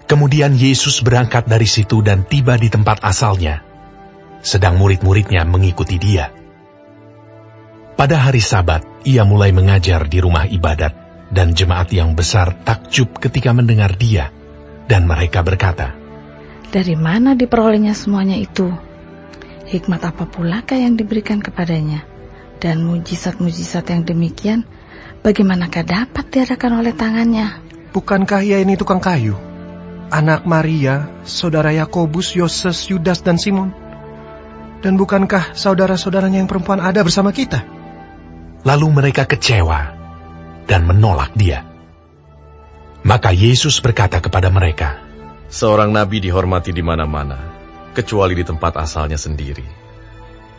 Kemudian Yesus berangkat dari situ dan tiba di tempat asalnya, sedang murid-muridnya mengikuti dia. Pada hari Sabat, ia mulai mengajar di rumah ibadat, dan jemaat yang besar takjub ketika mendengar dia, dan mereka berkata, "Dari mana diperolehnya semuanya itu? Hikmat apa pulakah yang diberikan kepadanya? Dan mujizat-mujizat yang demikian, bagaimanakah dapat diadakan oleh tangannya? Bukankah ia ini tukang kayu? Anak Maria, saudara Yakobus, Yoses, Yudas, dan Simon? Dan bukankah saudara-saudaranya yang perempuan ada bersama kita?" Lalu mereka kecewa dan menolak dia. Maka Yesus berkata kepada mereka, "Seorang nabi dihormati di mana-mana, kecuali di tempat asalnya sendiri,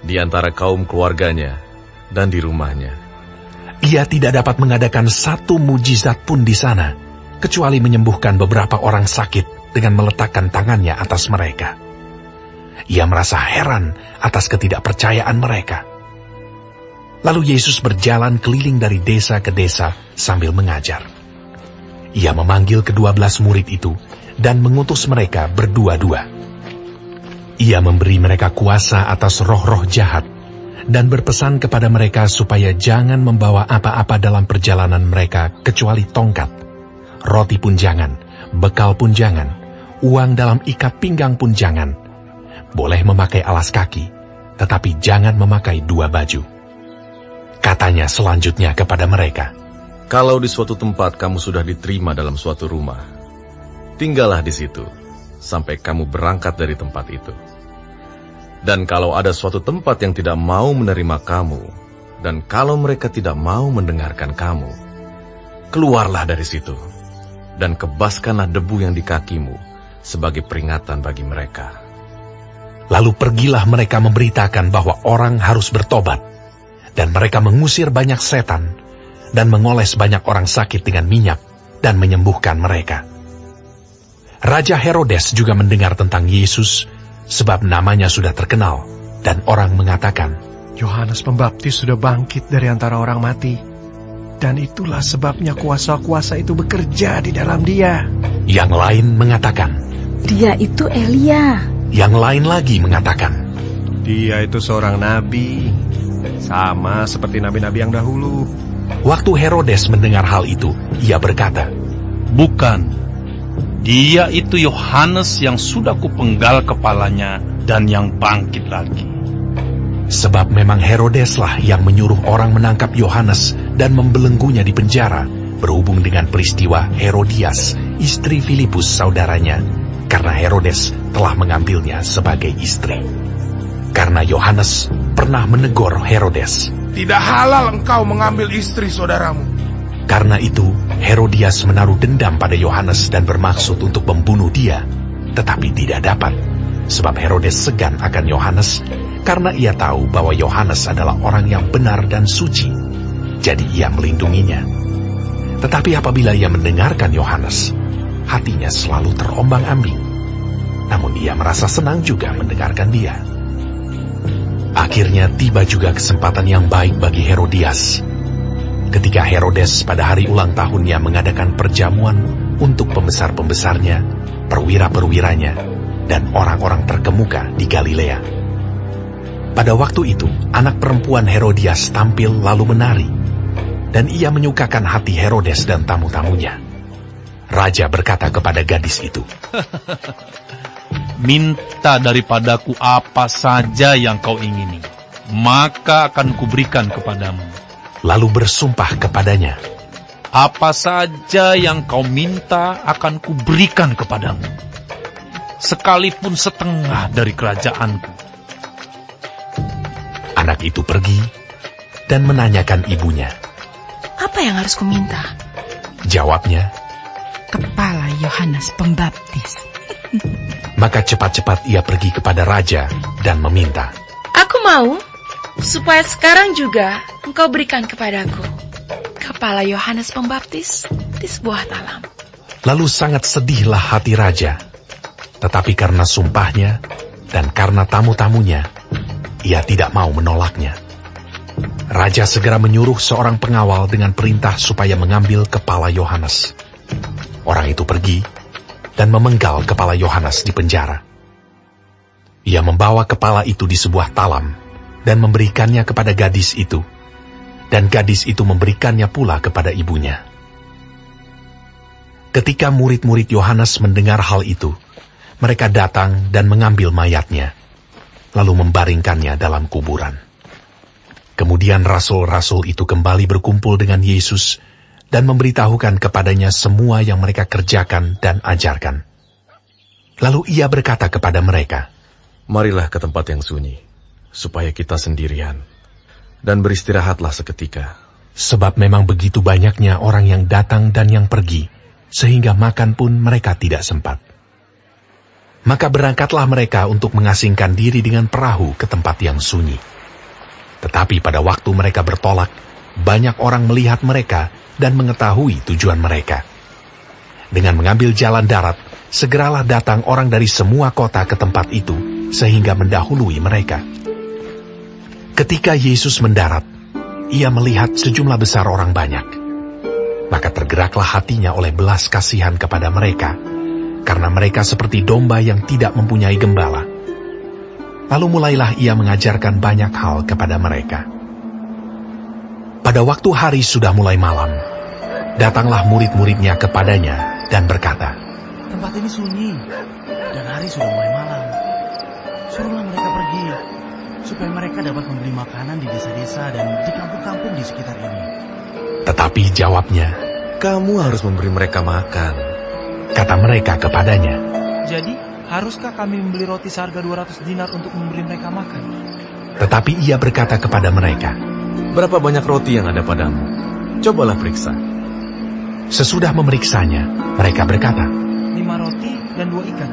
di antara kaum keluarganya dan di rumahnya." Ia tidak dapat mengadakan satu mujizat pun di sana, kecuali menyembuhkan beberapa orang sakit dengan meletakkan tangannya atas mereka. Ia merasa heran atas ketidakpercayaan mereka. Lalu Yesus berjalan keliling dari desa ke desa sambil mengajar. Ia memanggil ke-12 murid itu dan mengutus mereka berdua-dua. Ia memberi mereka kuasa atas roh-roh jahat dan berpesan kepada mereka supaya jangan membawa apa-apa dalam perjalanan mereka kecuali tongkat. Roti pun jangan, bekal pun jangan, uang dalam ikat pinggang pun jangan. Boleh memakai alas kaki, tetapi jangan memakai 2 baju. Katanya selanjutnya kepada mereka, "Kalau di suatu tempat kamu sudah diterima dalam suatu rumah, tinggallah di situ sampai kamu berangkat dari tempat itu. Dan kalau ada suatu tempat yang tidak mau menerima kamu, dan kalau mereka tidak mau mendengarkan kamu, keluarlah dari situ, dan kebaskanlah debu yang di kakimu sebagai peringatan bagi mereka." Lalu pergilah mereka memberitakan bahwa orang harus bertobat, dan mereka mengusir banyak setan, dan mengoles banyak orang sakit dengan minyak, dan menyembuhkan mereka. Raja Herodes juga mendengar tentang Yesus, sebab namanya sudah terkenal, dan orang mengatakan, Yohanes Pembaptis sudah bangkit dari antara orang mati, dan itulah sebabnya kuasa-kuasa itu bekerja di dalam dia. Yang lain mengatakan, "Dia itu Elia." Yang lain lagi mengatakan, Dia itu seorang nabi, sama seperti nabi-nabi yang dahulu. Waktu Herodes mendengar hal itu, ia berkata, "Bukan, dia itu Yohanes yang sudah kupenggal kepalanya dan yang bangkit lagi." Sebab memang Herodeslah yang menyuruh orang menangkap Yohanes dan membelenggunya di penjara, berhubung dengan peristiwa Herodias, istri Filipus saudaranya, karena Herodes telah mengambilnya sebagai istri. Karena Yohanes pernah menegur Herodes, "Tidak halal engkau mengambil istri saudaramu." Karena itu, Herodias menaruh dendam pada Yohanes dan bermaksud untuk membunuh dia, tetapi tidak dapat, sebab Herodes segan akan Yohanes, karena ia tahu bahwa Yohanes adalah orang yang benar dan suci, jadi ia melindunginya. Tetapi apabila ia mendengarkan Yohanes, hatinya selalu terombang-ambing. Namun ia merasa senang juga mendengarkan dia. Akhirnya tiba juga kesempatan yang baik bagi Herodias. Ketika Herodes pada hari ulang tahunnya mengadakan perjamuan untuk pembesar-pembesarnya, perwira-perwiranya, dan orang-orang terkemuka di Galilea. Pada waktu itu, anak perempuan Herodias tampil lalu menari, dan ia menyukakan hati Herodes dan tamu-tamunya. Raja berkata kepada gadis itu, "Minta daripadaku apa saja yang kau ingini, maka akan kuberikan kepadamu." Lalu bersumpah kepadanya, "Apa saja yang kau minta akan kuberikan kepadamu, sekalipun setengah dari kerajaanku." Anak itu pergi dan menanyakan ibunya. "Apa yang harus kuminta?" Jawabnya, "Kepala Yohanes Pembaptis." Maka cepat-cepat ia pergi kepada raja dan meminta, "Aku mau supaya sekarang juga engkau berikan kepadaku kepala Yohanes Pembaptis di sebuah talam." Lalu sangat sedihlah hati raja, tetapi karena sumpahnya dan karena tamu-tamunya, ia tidak mau menolaknya. Raja segera menyuruh seorang pengawal dengan perintah supaya mengambil kepala Yohanes. Orang itu pergi, dan memenggal kepala Yohanes di penjara. Ia membawa kepala itu di sebuah talam dan memberikannya kepada gadis itu, dan gadis itu memberikannya pula kepada ibunya. Ketika murid-murid Yohanes mendengar hal itu, mereka datang dan mengambil mayatnya, lalu membaringkannya dalam kuburan. Kemudian rasul-rasul itu kembali berkumpul dengan Yesus dan memberitahukan kepadanya semua yang mereka kerjakan dan ajarkan. Lalu ia berkata kepada mereka, "Marilah ke tempat yang sunyi, supaya kita sendirian, dan beristirahatlah seketika." Sebab memang begitu banyaknya orang yang datang dan yang pergi, sehingga makan pun mereka tidak sempat. Maka berangkatlah mereka untuk mengasingkan diri dengan perahu ke tempat yang sunyi. Tetapi pada waktu mereka bertolak, banyak orang melihat mereka dan mengetahui tujuan mereka. Dengan mengambil jalan darat, segeralah datang orang dari semua kota ke tempat itu, sehingga mendahului mereka. Ketika Yesus mendarat, ia melihat sejumlah besar orang banyak. Maka tergeraklah hatinya oleh belas kasihan kepada mereka, karena mereka seperti domba yang tidak mempunyai gembala. Lalu mulailah ia mengajarkan banyak hal kepada mereka. Pada waktu hari sudah mulai malam, datanglah murid-muridnya kepadanya dan berkata, "Tempat ini sunyi, dan hari sudah mulai malam. Suruhlah mereka pergi, supaya mereka dapat membeli makanan di desa-desa dan di kampung-kampung di sekitar ini." Tetapi jawabnya, "Kamu harus memberi mereka makan." Kata mereka kepadanya, "Jadi, haruskah kami membeli roti seharga 200 dinar untuk memberi mereka makan?" Tetapi ia berkata kepada mereka, "Berapa banyak roti yang ada padamu? Cobalah periksa." Sesudah memeriksanya, mereka berkata, 5 roti dan 2 ikan.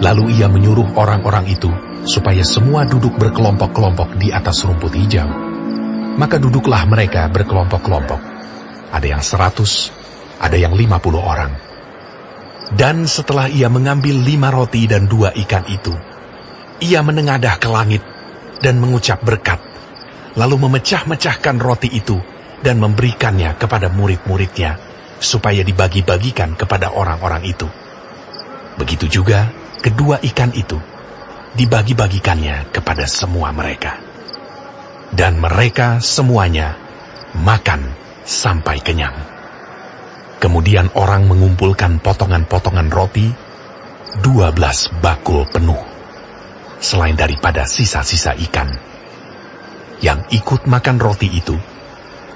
Lalu ia menyuruh orang-orang itu supaya semua duduk berkelompok-kelompok di atas rumput hijau. Maka duduklah mereka berkelompok-kelompok. Ada yang 100, ada yang 50 orang. Dan setelah ia mengambil 5 roti dan 2 ikan itu, ia menengadah ke langit dan mengucap berkat, lalu memecah-mecahkan roti itu dan memberikannya kepada murid-muridnya, supaya dibagi-bagikan kepada orang-orang itu. Begitu juga kedua ikan itu dibagi-bagikannya kepada semua mereka. Dan mereka semuanya makan sampai kenyang. Kemudian orang mengumpulkan potongan-potongan roti, 12 bakul penuh, selain daripada sisa-sisa ikan. Yang ikut makan roti itu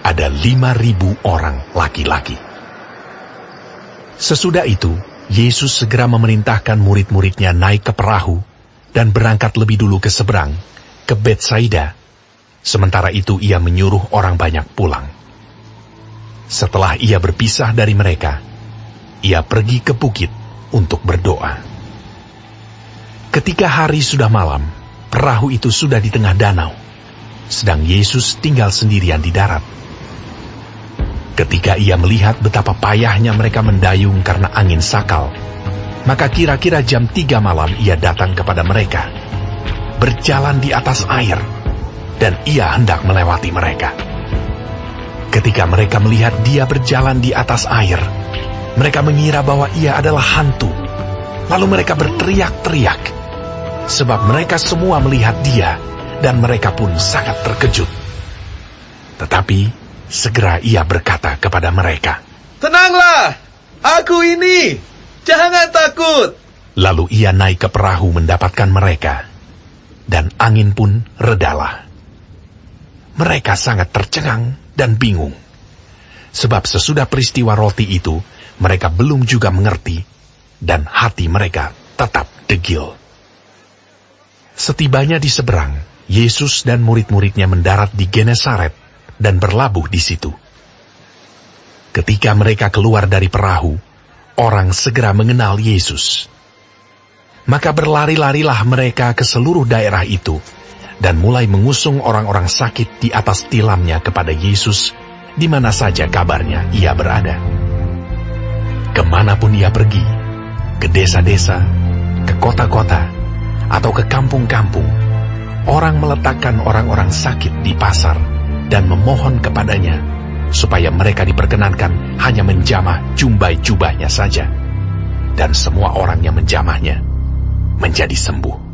ada 5.000 orang laki-laki. Sesudah itu, Yesus segera memerintahkan murid-muridnya naik ke perahu dan berangkat lebih dulu ke seberang, ke Betsaida. Sementara itu ia menyuruh orang banyak pulang. Setelah ia berpisah dari mereka, ia pergi ke bukit untuk berdoa. Ketika hari sudah malam, perahu itu sudah di tengah danau, sedang Yesus tinggal sendirian di darat. Ketika ia melihat betapa payahnya mereka mendayung karena angin sakal, maka kira-kira jam 3 malam ia datang kepada mereka, berjalan di atas air, dan ia hendak melewati mereka. Ketika mereka melihat dia berjalan di atas air, mereka mengira bahwa ia adalah hantu. Lalu mereka berteriak-teriak, sebab mereka semua melihat dia, dan mereka pun sangat terkejut. Tetapi segera ia berkata kepada mereka, "Tenanglah, aku ini, jangan takut." Lalu ia naik ke perahu mendapatkan mereka, dan angin pun redalah. Mereka sangat tercengang dan bingung, sebab sesudah peristiwa roti itu, mereka belum juga mengerti, dan hati mereka tetap degil. Setibanya di seberang, Yesus dan murid-muridnya mendarat di Genesaret dan berlabuh di situ. Ketika mereka keluar dari perahu, orang segera mengenal Yesus. Maka berlari-larilah mereka ke seluruh daerah itu, dan mulai mengusung orang-orang sakit di atas tilamnya kepada Yesus, di mana saja kabarnya ia berada. Kemanapun ia pergi, ke desa-desa, ke kota-kota, atau ke kampung-kampung, orang meletakkan orang-orang sakit di pasar dan memohon kepadanya, supaya mereka diperkenankan hanya menjamah jumbai jubahnya saja. dan semua orang yang menjamahnya menjadi sembuh.